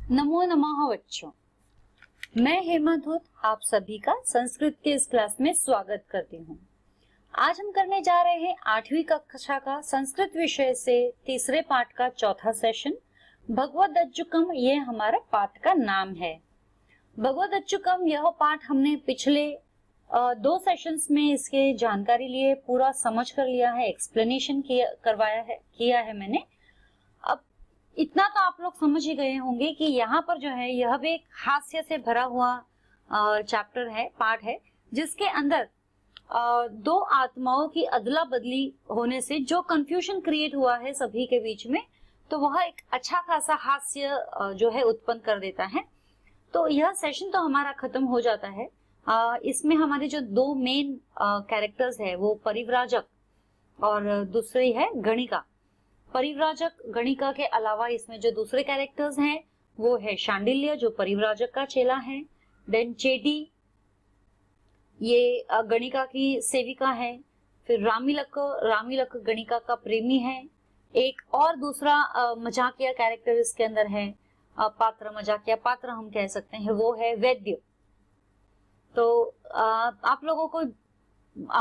नमो नमः बच्चों, मैं हेमा धूत आप सभी का संस्कृत के इस क्लास में स्वागत करती हूँ। आज हम करने जा रहे हैं 8वीं कक्षा का संस्कृत विषय से तीसरे पाठ का चौथा सेशन। भगवद अच्युकम ये हमारा पाठ का नाम है। भगवद अच्युकम यह पाठ हमने पिछले 2 सेशंस में इसके जानकारी लिए पूरा समझ कर लिया है, एक्सप्लेनेशन किया है मैंने। अब इतना तो आप लोग समझ ही गए होंगे कि यहाँ पर जो है यह भी एक हास्य से भरा हुआ चैप्टर है, पाठ है, जिसके अंदर 2 आत्माओं की अदला बदली होने से जो कंफ्यूजन क्रिएट हुआ है सभी के बीच में, तो वह एक अच्छा खासा हास्य जो है उत्पन्न कर देता है। तो यह सेशन तो हमारा खत्म हो जाता है। इसमें हमारे जो 2 मेन कैरेक्टर्स है वो परिव्राजक और दूसरी है गणिका। परिव्राजक गणिका के अलावा इसमें जो दूसरे कैरेक्टर्स हैं वो है शांडिल्य जो परिव्राजक का चेला है, देन चेटी ये गणिका की सेविका है, फिर रामिलक गणिका का प्रेमी है, एक और दूसरा मजाकिया कैरेक्टर इसके अंदर है, मजाकिया पात्र हम कह सकते हैं, वो है वैद्य। तो आप लोगों को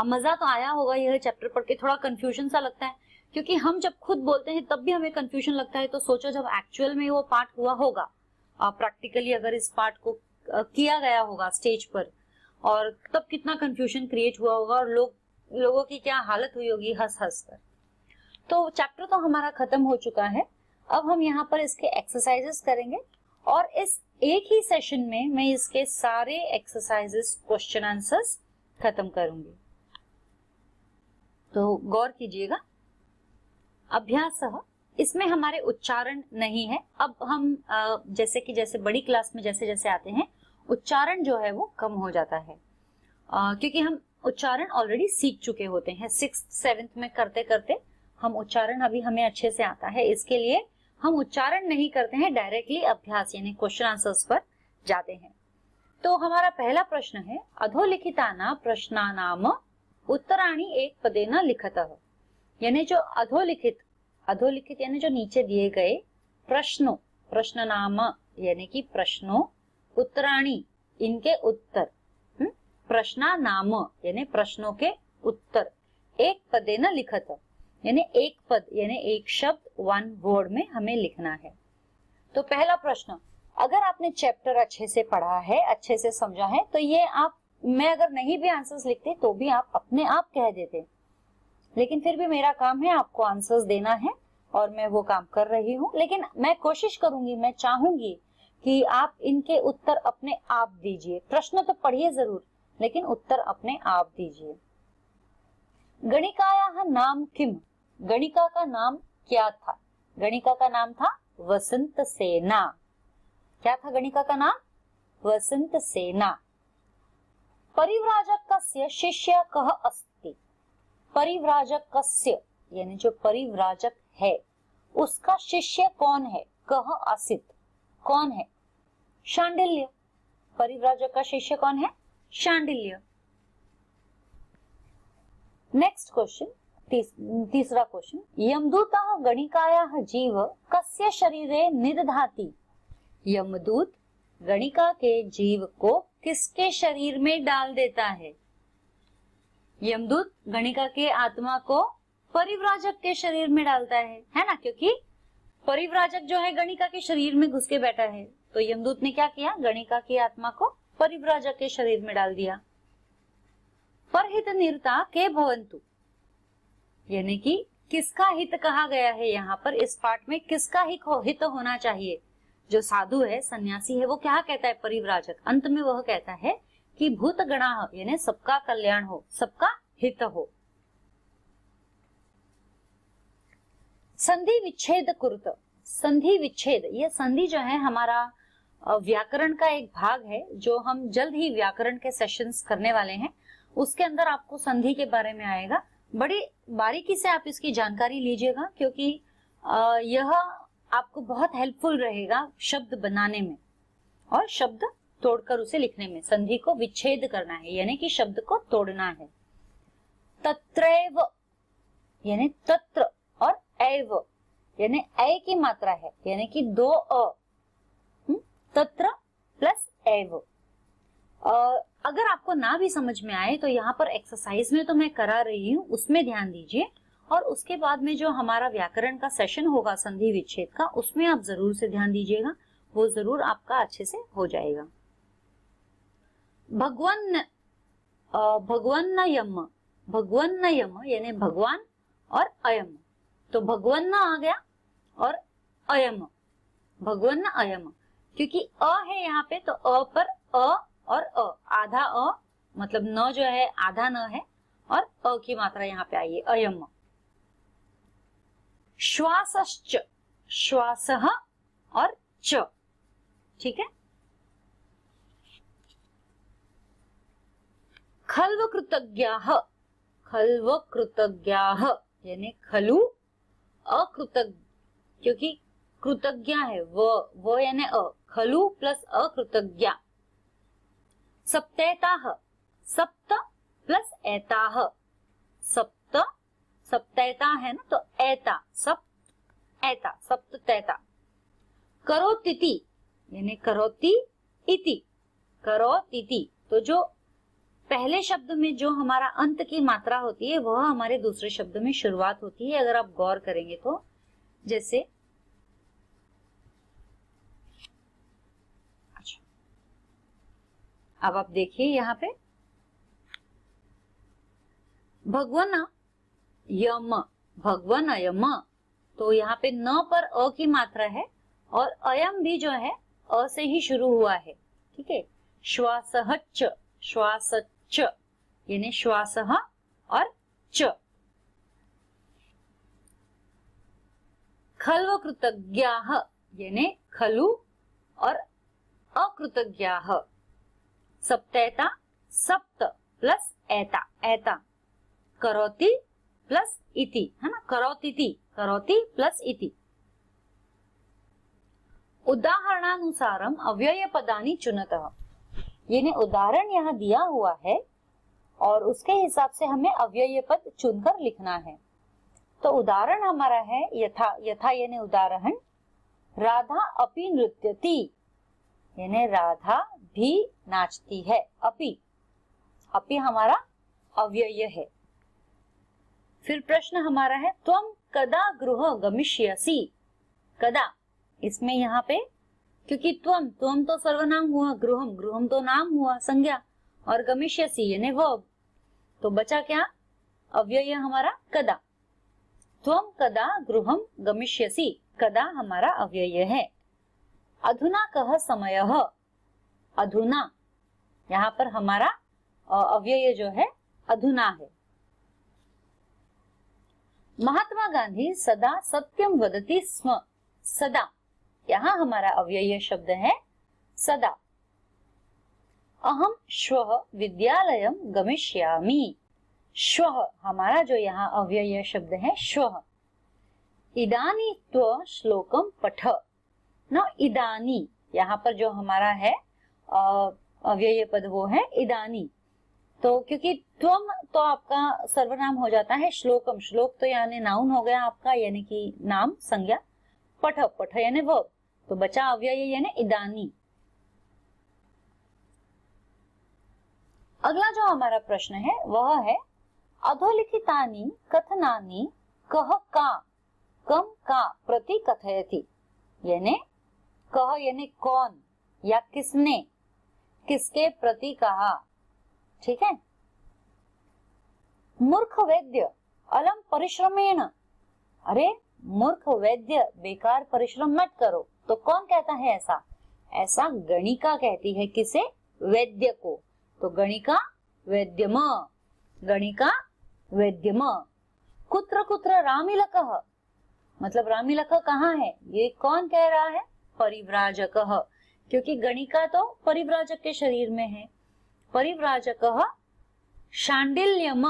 मजा तो आया होगा यह चैप्टर पढ़ के। थोड़ा कंफ्यूजन सा लगता है क्योंकि हम जब खुद बोलते हैं तब भी हमें कंफ्यूजन लगता है, तो सोचो जब एक्चुअल में वो पार्ट हुआ होगा, प्रैक्टिकली अगर इस पार्ट को किया गया होगा स्टेज पर, और तब कितना कंफ्यूजन क्रिएट हुआ होगा और लोगों की क्या हालत हुई होगी हंस हंस कर। तो चैप्टर तो हमारा खत्म हो चुका है। अब हम यहाँ पर इसके एक्सरसाइजेस करेंगे और इस एक ही सेशन में मैं इसके सारे एक्सरसाइजेस क्वेश्चन आंसर्स खत्म करूंगी, तो गौर कीजिएगा। अभ्यास इसमें हमारे उच्चारण नहीं है। अब हम जैसे बड़ी क्लास में जैसे आते हैं उच्चारण जो है वो कम हो जाता है, क्योंकि हम उच्चारण ऑलरेडी सीख चुके होते हैं। 6th 7th में करते करते हम उच्चारण अभी हमें अच्छे से आता है, इसके लिए हम उच्चारण नहीं करते हैं, डायरेक्टली अभ्यास यानी क्वेश्चन आंसर्स पर जाते हैं। तो हमारा पहला प्रश्न है, अधोलिखिताना प्रश्नानाम उत्तराणि एक पदेन लिखतः। यानी जो अधोलिखित यानी जो नीचे दिए गए प्रश्नों, प्रश्न नाम यानी कि प्रश्नों, उत्तराणी इनके उत्तर, प्रश्ना नाम यानी प्रश्नों के उत्तर, एक पदेन लिखत यानी एक पद यानी एक शब्द 1 वर्ड में हमें लिखना है। तो पहला प्रश्न, अगर आपने चैप्टर अच्छे से पढ़ा है, अच्छे से समझा है, तो ये मैं अगर नहीं भी आंसर्स लिखते तो भी आप अपने आप कह देते, लेकिन फिर भी मेरा काम है आपको आंसर्स देना है और मैं वो काम कर रही हूँ। लेकिन मैं कोशिश करूंगी, मैं चाहूंगी कि आप इनके उत्तर अपने आप दीजिए। प्रश्न तो पढ़िए जरूर, लेकिन उत्तर अपने आप दीजिए। गणिकायाः नाम किम? गणिका का नाम क्या था? गणिका का नाम था वसंत सेना। क्या था गणिका का नाम? वसंत सेना। परिव्राजक कस्य शिष्य कः अस्ति? परिव्राजक कस्य यानी जो परिव्राजक है उसका शिष्य कौन है? कः आसीत् कौन है? शांडिल्य। परिव्राजक का शिष्य कौन है? शांडिल्य। नेक्स्ट क्वेश्चन, तीसरा क्वेश्चन, यमदूतः गणिकायाः जीव कस्य शरीरे निदधाति? यमदूत गणिका के जीव को किसके शरीर में डाल देता है? यमदूत गणिका के आत्मा को परिव्राजक के शरीर में डालता है ना, क्योंकि परिव्राजक जो है गणिका के शरीर में घुस के बैठा है। तो यमदूत ने क्या किया? गणिका की आत्मा को परिव्राजक के शरीर में डाल दिया। परहित निरता के भवन्तु यानी कि किसका हित कहा गया है यहाँ पर? इस पाठ में किसका हित होना चाहिए? जो साधु है, सन्यासी है, वो क्या कहता है? परिव्राजक। अंत में वह कहता है कि भूत गणाः यानी सबका कल्याण हो, सबका हित हो। संधि विच्छेद कुरुत। संधि विच्छेद, यह संधि जो है हमारा व्याकरण का एक भाग है, जो हम जल्द ही व्याकरण के सेशंस करने वाले हैं। उसके अंदर आपको संधि के बारे में आएगा। बड़ी बारीकी से आप इसकी जानकारी लीजिएगा, क्योंकि यह आपको बहुत हेल्पफुल रहेगा शब्द बनाने में और शब्द तोड़कर उसे लिखने में। संधि को विच्छेद करना है यानी कि शब्द को तोड़ना है। तत्रैव यानी तत्र और एव यानी ए की मात्रा है, यानी कि 2 अ तत्र प्लस एव। अगर आपको ना भी समझ में आए तो यहाँ पर एक्सरसाइज में तो मैं करा रही हूँ, उसमें ध्यान दीजिए, और उसके बाद में जो हमारा व्याकरण का सेशन होगा संधि विच्छेद का, उसमें आप जरूर से ध्यान दीजिएगा, वो जरूर आपका अच्छे से हो जाएगा। भगवन्नयम, भगवन्नयम यानी भगवान और अयम, तो भगवन्न आ गया और अयम, भगवन्न अयम, क्योंकि अ है यहाँ पे तो अ पर अ और अ, आधा अ मतलब न जो है आधा न है, और अ की मात्रा यहाँ पे आई है अयम। श्वासश्च, श्वासः और च, ठीक है। खल्वकृतज्ञाः, खल्वकृतज्ञाः यानी खलु अकृतज्ञ, क्योंकि कृतज्ञ है वो यानी अ, खलु प्लस अकृतज्ञा। सप्तैताः, सप्त प्लस एताः, सप्त सप्तैता है ना, तो ऐता सप्त ऐता सप्तैता। करोतीति यानी करोति इति, करोतीति, तो जो पहले शब्द में जो हमारा अंत की मात्रा होती है वह हमारे दूसरे शब्द में शुरुआत होती है, अगर आप गौर करेंगे तो। जैसे अच्छा, अब आप देखिए यहाँ पे भगवन यम, भगवन अयम, तो यहाँ पे न पर अ की मात्रा है और अयम भी जो है अ से ही शुरू हुआ है, ठीक है। श्वासश्च, श्वासच्च यानी श्वासः और च। खल्वकृतज्ञाः यानी खलु और अकृतज्ञाः। सप्तैता, सप्त प्लस ऐता, ऐता। करोति प्लस इति, है ना, करोतीति, करोति प्लस इति। उदाहरणानुसारम अव्यय पदानि चुनतः, यानी उदाहरण यहाँ दिया हुआ है और उसके हिसाब से हमें अव्यय पद चुनकर लिखना है। तो उदाहरण हमारा है यथा, यथा यानी उदाहरण, राधा अपि नृत्यति यानी राधा भी नाचती है, अपि, अपि हमारा अव्यय है। फिर प्रश्न हमारा है त्वं कदा गृह गमिष्यसि, कदा, इसमें यहाँ पे क्योंकि त्वम, त्वम तो सर्वनाम हुआ, गृहम, गृहम तो नाम हुआ संज्ञा, और गमिष्यसि यानी वर्ब, तो बचा क्या अव्यय हमारा कदा। त्वम कदा गृहम गमिष्यसि, कदा हमारा अव्यय है। अधुना कः समयः, अधुना यहाँ पर हमारा अव्यय जो है अधुना है। महात्मा गांधी सदा सत्यम वदति स्म, सदा, यहाँ हमारा अव्यय शब्द है सदा। अहम श्वः विद्यालयम गमिष्यामि, श्वः हमारा जो यहाँ अव्यय शब्द है श्वः। इदानी त्व श्लोकम पठ, न इदानी, यहाँ पर जो हमारा है अव्यय पद वो है इदानी, तो क्योंकि त्वम तो आपका सर्वनाम हो जाता है, श्लोकम, श्लोक तो यानी नाउन हो गया आपका, यानी कि नाम संज्ञा, पठ, पठ यानी वर्ब, तो बचा अव्यय यानी इदानी। अगला जो हमारा प्रश्न है वह है अधोलिखितानि कथनानि कह का कम का प्रति कथयति, यानी कह यानी कौन या किसने, किसके प्रति कहा, ठीक है। मूर्ख वैद्य अलम परिश्रमेण, अरे मूर्ख वैद्य बेकार परिश्रम मत करो, तो कौन कहता है ऐसा, ऐसा गणिका कहती है किसे, वैद्य को, तो गणिका वैद्यम, गणिका वैद्यम। कुत्र कुत्र रामिलकः, मतलब रामिलक कहाँ है, ये कौन कह रहा है, परिव्राजकः, क्योंकि गणिका तो परिव्राजक के शरीर में है। परिव्राजकः शांडिल्यम,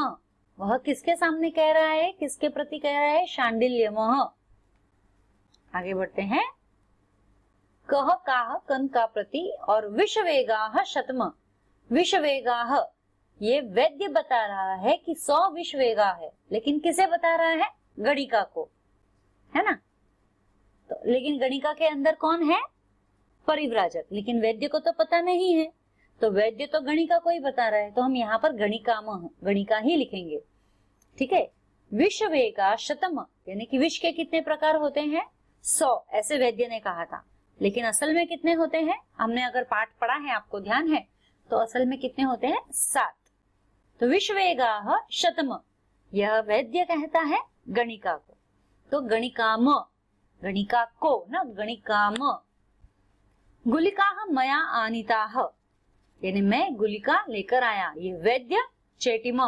वह किसके सामने कह रहा है, किसके प्रति कह रहा है, शांडिल्यमः। आगे बढ़ते हैं, कह काह कन का प्रति, और विषवेगाः शतम, विषवेगाः ये वैद्य बता रहा है कि 100 विषवेगा है, लेकिन किसे बता रहा है, गणिका को, है ना। तो लेकिन गणिका के अंदर कौन है, परिव्राजक, लेकिन वैद्य को तो पता नहीं है, तो वैद्य तो गणिका को ही बता रहा है, तो हम यहाँ पर गणिका ही लिखेंगे। ठीक है। विष वेगा शतम, यानी कि विष के कितने प्रकार होते हैं? 100, ऐसे वैद्य ने कहा था, लेकिन असल में कितने होते हैं? हमने अगर पाठ पढ़ा है, आपको ध्यान है, तो असल में कितने होते हैं? 7। तो विष वेगा शतम, यह वैद्य कहता है गणिका को। तो गणिकाम, गणिका को ना, गणिकाम। गुलिका मया आनीता, यानी मैं गुलिका लेकर आया। ये वैद्य चेटिम,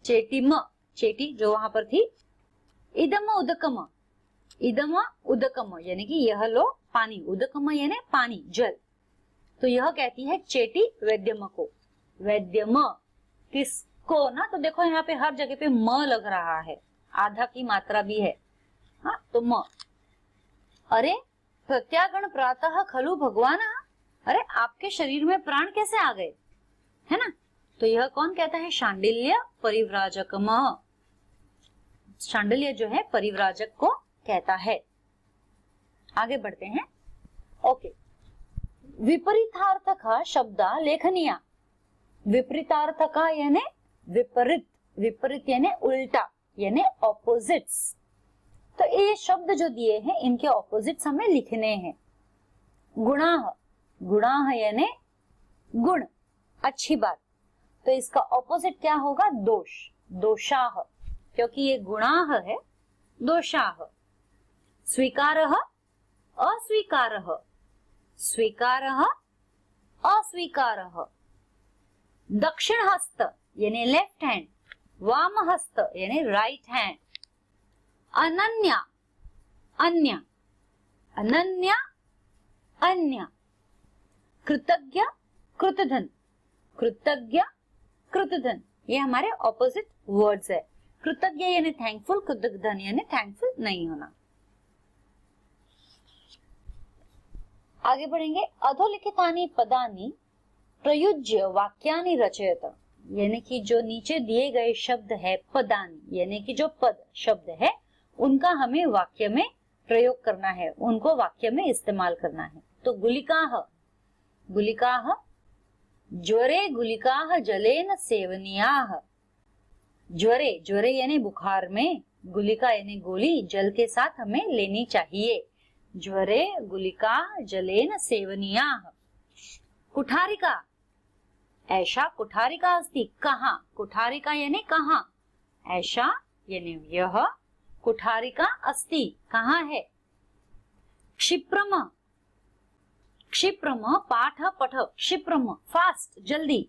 चेटिम, चेटी जो वहां पर थी। इदम उदकम, इदम उदकम, यानी कि यह लो पानी, उदकम यानी पानी, जल। तो यह कहती है चेटी वैद्यम को। वैद्यम किसको ना, तो देखो यहाँ पे हर जगह पे म लग रहा है, आधा की मात्रा भी है। हाँ, तो म। अरे प्रत्यागण प्रातः खलु भगवान, अरे आपके शरीर में प्राण कैसे आ गए, है ना? तो यह कौन कहता है? शांडिल्य परिव्राजकम। शांडिल्य जो है परिव्राजक को कहता है। आगे बढ़ते हैं। ओके, विपरीतार्थक शब्द लेखनीय। विपरीतार्थक यानी विपरीत, विपरीत यानी उल्टा, यानी ऑपोजिट्स। तो ये शब्द जो दिए हैं, इनके ऑपोजिट्स हमें लिखने हैं। गुणाह, गुणाह यानी गुण, अच्छी बात। तो इसका ऑपोजिट क्या होगा? दोष, दोषाह, क्योंकि ये गुणाह है, दोषाह। स्वीकारः अस्वीकारः, स्वीकारः अस्वीकारः। दक्षिण हस्त यानी लेफ्ट हैंड, वाम हस्त यानी राइट हैंड। अनन्या, अन्य, अनन्या अन्य। कृतज्ञ कृतधन, कृतज्ञ कृतधन, ये हमारे ऑपोजिट वर्ड्स है। कृतज्ञ यानी थैंकफुल, कृतधन यानी थैंकफुल नहीं होना। आगे बढ़ेंगे। अधोलिखितानि पदानि प्रयुज्य वाक्यानि रचयत, यानी कि जो नीचे दिए गए शब्द है पदानि, यानी कि जो पद शब्द है उनका हमें वाक्य में प्रयोग करना है, उनको वाक्य में इस्तेमाल करना है। तो गुलिकाः, गुलिकाः ज्वरे गुलिकाः जलेन सेवनीयाः। ज्वरे, ज्वरे यानी बुखार में, गुलिका यानी गोली जल के साथ हमें लेनी चाहिए। ज्वरे गुलिका जलेन सेवनीयाः। कुठारिका, ऐशा कुठारिका अस्ति, कहाँ, कुठारिका यानी कहाँ, ऐशा यानी यह, कुठारिका अस्ति कहाँ है। क्षिप्रम, क्षिप्रम पाठ पठ, क्षिप्रम फास्ट जल्दी,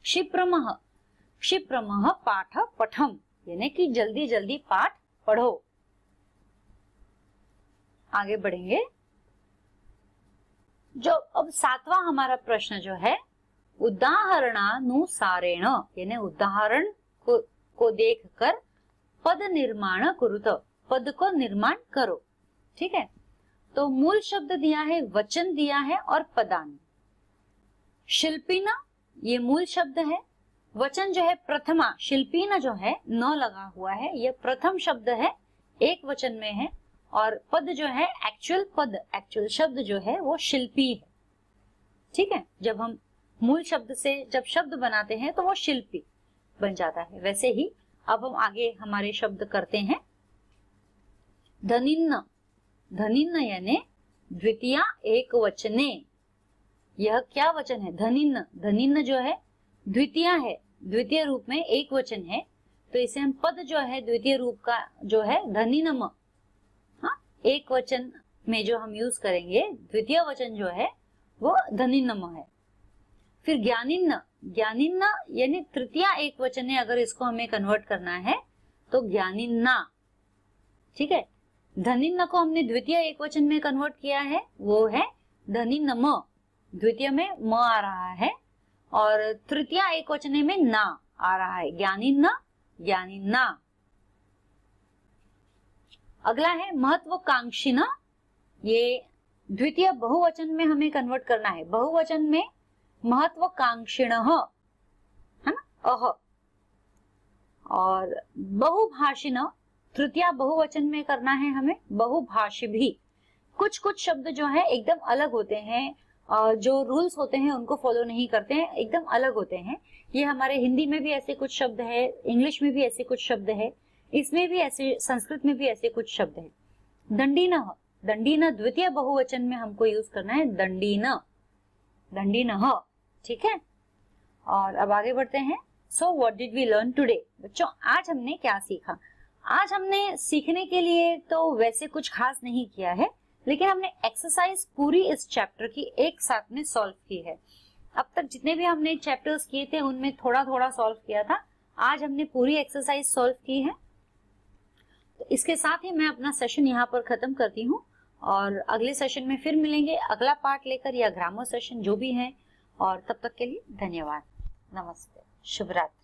क्षिप्रमः, क्षिप्रमः पाठ पठम, यानी कि जल्दी जल्दी पाठ पढ़ो। आगे बढ़ेंगे। जो अब 7वां हमारा प्रश्न जो है, उदाहरणानुसारेण, यानी उदाहरण को देखकर पद निर्माण कुरुत, पद को निर्माण करो। ठीक है। तो मूल शब्द दिया है, वचन दिया है और पदानि। शिल्पीना ये मूल शब्द है, वचन जो है प्रथमा, शिल्पीना जो है न लगा हुआ है, यह प्रथम शब्द है, एक वचन में है। और पद जो है एक्चुअल पद, एक्चुअल शब्द जो है वो शिल्पी है। ठीक है। जब हम मूल शब्द से जब शब्द बनाते हैं तो वो शिल्पी बन जाता है। वैसे ही अब हम आगे हमारे शब्द करते हैं। धनिन्न, धनिन्न यानी द्वितीया एक वचने, यह क्या वचन है? धनिन्न, धनिन्न जो है द्वितीया है, द्वितीय रूप में एक वचन है, तो इसे हम पद जो है द्वितीय रूप का जो है धनिनम, हाँ, एक वचन में जो हम यूज करेंगे, द्वितीय वचन जो है वो धनिनम है। फिर ज्ञानिन्न, ज्ञानिन्न यानी तृतीया एक वचन है, अगर इसको हमें कन्वर्ट करना है तो ज्ञानिन्ना। ठीक है। धनिन्न को हमने द्वितीय एक वचन में कन्वर्ट किया है, वो है धनिनम, द्वितीय में म आ रहा है और तृतीय एक वचन में ना आ रहा है, ज्ञानिन्न ज्ञानिन्ना। अगला है महत्वाकांक्षिना, ये द्वितीय बहुवचन में हमें कन्वर्ट करना है। बहुवचन में महत्वाकांक्षिणः, है ना, अह। और बहुभाषिण, तृतीय बहुवचन में करना है हमें बहुभाषिभिः, कुछ कुछ शब्द जो है एकदम अलग होते हैं, जो रूल्स होते हैं उनको फॉलो नहीं करते हैं, एकदम अलग होते हैं। ये हमारे हिंदी में भी ऐसे कुछ शब्द है, इंग्लिश में भी ऐसे कुछ शब्द है, इसमें भी ऐसे, संस्कृत में भी ऐसे कुछ शब्द है। दंडीनः, दंडीनः द्वितीय बहुवचन में हमको यूज करना है दंडीनः, दंडीनः, ठीक है। और अब आगे बढ़ते हैं। So what did we learn today? बच्चों आज हमने क्या सीखा? आज हमने सीखने के लिए तो वैसे कुछ खास नहीं किया है, लेकिन हमने एक्सरसाइज पूरी इस चैप्टर की एक साथ में सॉल्व की है। अब तक जितने भी हमने चैप्टर्स किए थे उनमें थोड़ा थोड़ा सॉल्व किया था, आज हमने पूरी एक्सरसाइज सॉल्व की है। तो इसके साथ ही मैं अपना सेशन यहाँ पर खत्म करती हूँ और अगले सेशन में फिर मिलेंगे अगला पार्ट लेकर या ग्रामर सेशन जो भी है। और तब तक के लिए धन्यवाद, नमस्ते, शुभ रात्रि।